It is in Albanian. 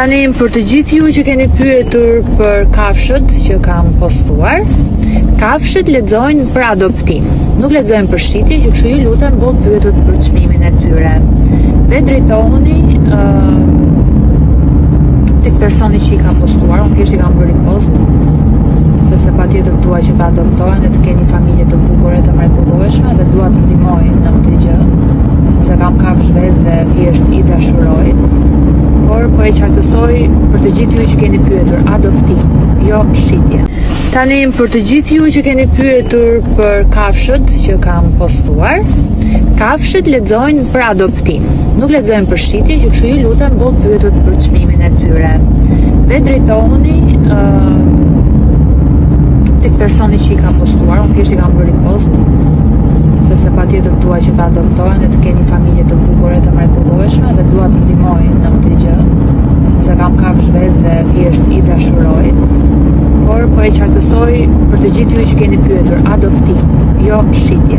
Tani për të gjithë ju që keni pyetur për kafshët që kam postuar, kafshët lexojnë për adoptim, nuk lexojnë për shitje, që kështu ju lutem bëu pyetur për çmimin e tyre. Dhe drejtohuni tek personi që i ka postuar, unë thjesht i kam bërë post, sepse patjetër dua që ta adoptohen dhe të keni familje të bukur e të mrekullueshme dhe dua të ndihmoj në këtë gjë, sepse kam kafshë vetë dhe thjesht i dashuroj. Por po e qartësoj për të gjithë ju që keni pyetur, adoptim, jo shitje. Tani për të gjithë ju që keni pyetur për kafshët që kam postuar, kafshët lexojnë për adoptim, nuk lexojnë për shitje, që kështu ju lutem bëu pyetur për çmimin e tyre. Dhe drejtohuni tek personi që i ka postuar, unë thjesht i kam bërë post, sepse patjetër dua që ta adoptohen dhe të keni familje të bukur e të mrekullueshme dhe dua të ndihmoj në këtë gjë, sepse kam kafshë vetë dhe thjesht i dashuroj. Por po e qartësoj për të gjithë ju që keni pyetur, adoptim, jo shitje.